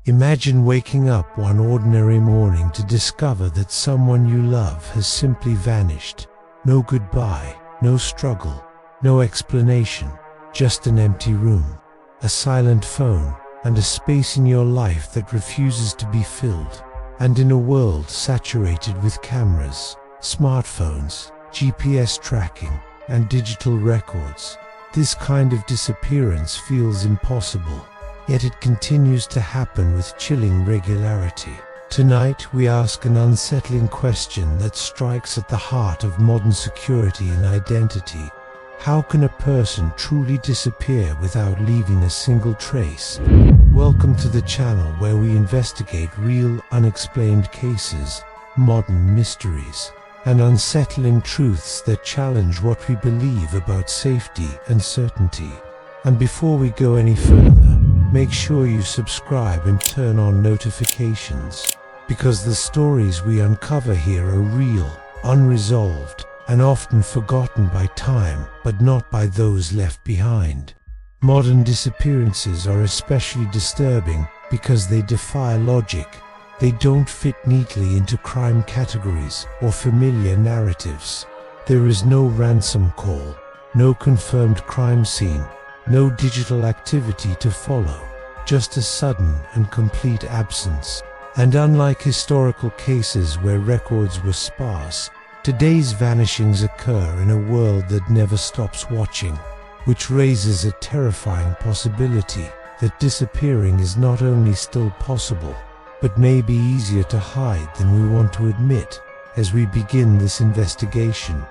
Imagine waking up one ordinary morning to discover that someone you love has simply vanished. No goodbye, no struggle, no explanation, just an empty room, a silent phone, and a space in your life that refuses to be filled. And in a world saturated with cameras, smartphones, GPS tracking, and digital records, this kind of disappearance feels impossible. Yet it continues to happen with chilling regularity. Tonight we ask an unsettling question that strikes at the heart of modern security and identity. How can a person truly disappear without leaving a single trace? Welcome to the channel where we investigate real, unexplained cases, modern mysteries, and unsettling truths that challenge what we believe about safety and certainty. And before we go any further, make sure you subscribe and turn on notifications, because the stories we uncover here are real, unresolved, and often forgotten by time, but not by those left behind. Modern disappearances are especially disturbing because they defy logic. They don't fit neatly into crime categories or familiar narratives. There is no ransom call, no confirmed crime scene, no digital activity to follow, just a sudden and complete absence. And unlike historical cases where records were sparse, today's vanishings occur in a world that never stops watching, which raises a terrifying possibility that disappearing is not only still possible, but may be easier to hide than we want to admit. As we begin this investigation,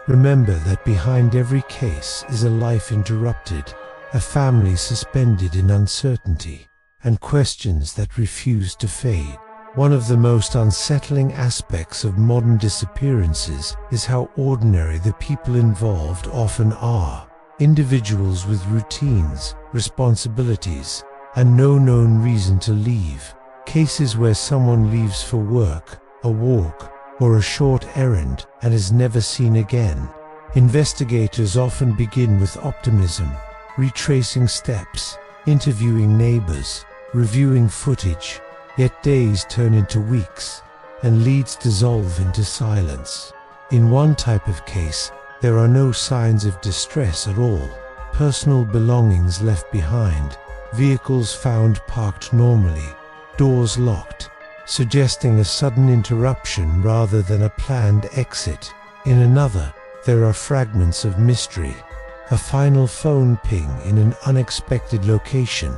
remember that behind every case is a life interrupted, a family suspended in uncertainty, and questions that refuse to fade. One of the most unsettling aspects of modern disappearances is how ordinary the people involved often are. Individuals with routines, responsibilities, and no known reason to leave. Cases where someone leaves for work, a walk, or a short errand and is never seen again. Investigators often begin with optimism, retracing steps, interviewing neighbors, reviewing footage. Yet days turn into weeks, and leads dissolve into silence. In one type of case, there are no signs of distress at all. Personal belongings left behind, vehicles found parked normally, doors locked, suggesting a sudden interruption rather than a planned exit. In another, there are fragments of mystery, a final phone ping in an unexpected location,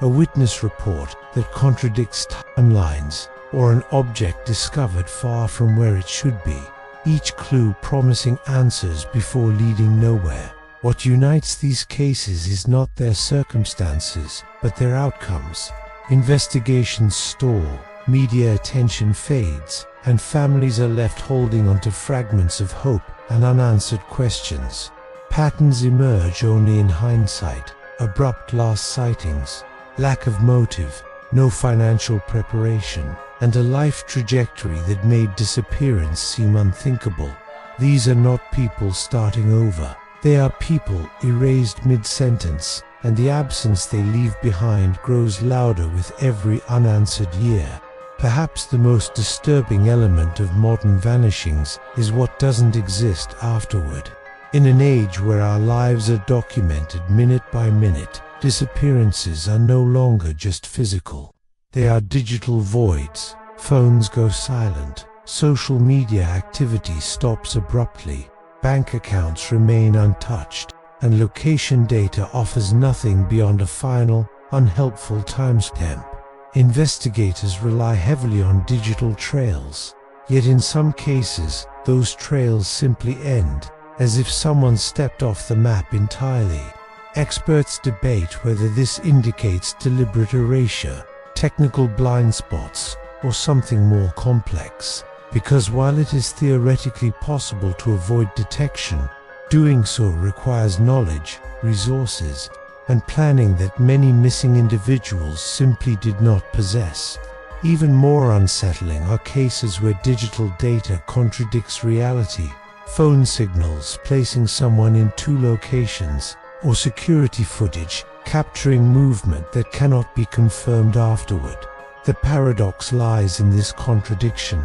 a witness report that contradicts timelines, or an object discovered far from where it should be, each clue promising answers before leading nowhere. What unites these cases is not their circumstances, but their outcomes. Investigations stall, media attention fades, and families are left holding onto fragments of hope and unanswered questions. Patterns emerge only in hindsight: abrupt last sightings, lack of motive, no financial preparation, and a life trajectory that made disappearance seem unthinkable. These are not people starting over. They are people erased mid-sentence, and the absence they leave behind grows louder with every unanswered year. Perhaps the most disturbing element of modern vanishings is what doesn't exist afterward. In an age where our lives are documented minute by minute, disappearances are no longer just physical. They are digital voids. Phones go silent, social media activity stops abruptly, bank accounts remain untouched, and location data offers nothing beyond a final, unhelpful timestamp. Investigators rely heavily on digital trails, yet in some cases, those trails simply end, as if someone stepped off the map entirely. Experts debate whether this indicates deliberate erasure, technical blind spots, or something more complex, because while it is theoretically possible to avoid detection, doing so requires knowledge, resources, and planning that many missing individuals simply did not possess. Even more unsettling are cases where digital data contradicts reality, phone signals placing someone in two locations, or security footage capturing movement that cannot be confirmed afterward. The paradox lies in this contradiction.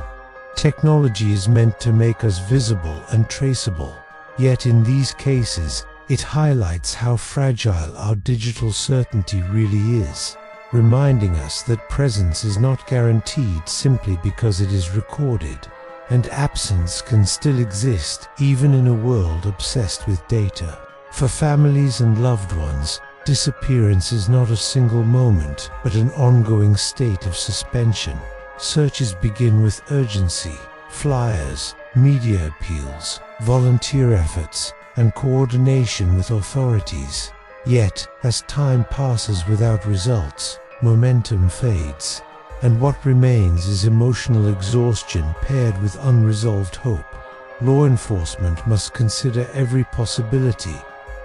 Technology is meant to make us visible and traceable, yet in these cases, it highlights how fragile our digital certainty really is, reminding us that presence is not guaranteed simply because it is recorded, and absence can still exist even in a world obsessed with data. For families and loved ones, disappearance is not a single moment, but an ongoing state of suspension. Searches begin with urgency, flyers, media appeals, volunteer efforts, and coordination with authorities. Yet, as time passes without results, momentum fades, and what remains is emotional exhaustion paired with unresolved hope. Law enforcement must consider every possibility: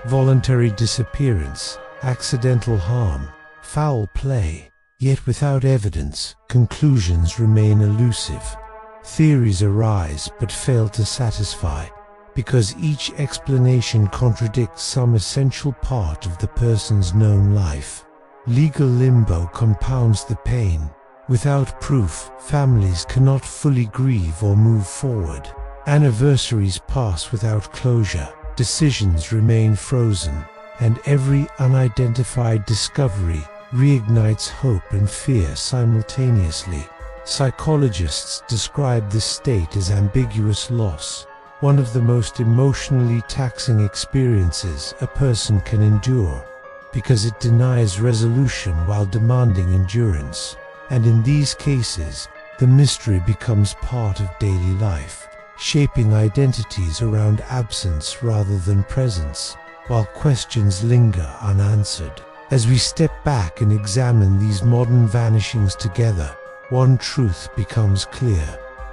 voluntary disappearance, accidental harm, foul play. Yet without evidence, conclusions remain elusive. Theories arise but fail to satisfy, because each explanation contradicts some essential part of the person's known life. Legal limbo compounds the pain. Without proof, families cannot fully grieve or move forward. Anniversaries pass without closure, decisions remain frozen, and every unidentified discovery reignites hope and fear simultaneously. Psychologists describe this state as ambiguous loss, one of the most emotionally taxing experiences a person can endure, because it denies resolution while demanding endurance. And in these cases, the mystery becomes part of daily life, shaping identities around absence rather than presence, while questions linger unanswered. As we step back and examine these modern vanishings together, one truth becomes clear.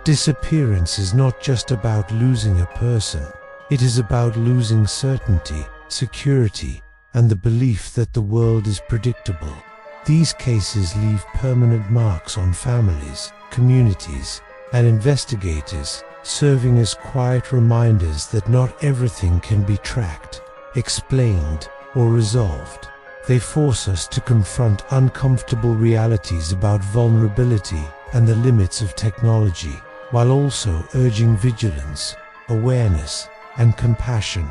Disappearance is not just about losing a person. It is about losing certainty, security, and the belief that the world is predictable. These cases leave permanent marks on families, communities, and investigators, serving as quiet reminders that not everything can be tracked, explained, or resolved. They force us to confront uncomfortable realities about vulnerability and the limits of technology, while also urging vigilance, awareness, and compassion.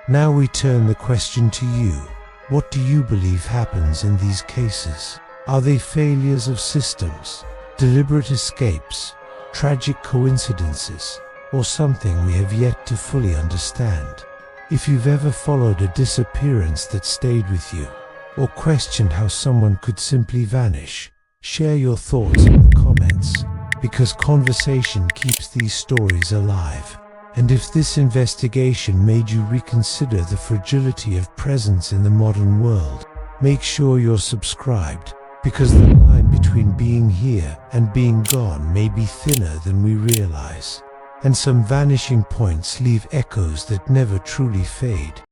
Now we turn the question to you. What do you believe happens in these cases? Are they failures of systems, deliberate escapes, tragic coincidences, or something we have yet to fully understand? If you've ever followed a disappearance that stayed with you, or questioned how someone could simply vanish, share your thoughts in the comments, because conversation keeps these stories alive. And if this investigation made you reconsider the fragility of presence in the modern world, make sure you're subscribed, because the line between being here and being gone may be thinner than we realize. And some vanishing points leave echoes that never truly fade.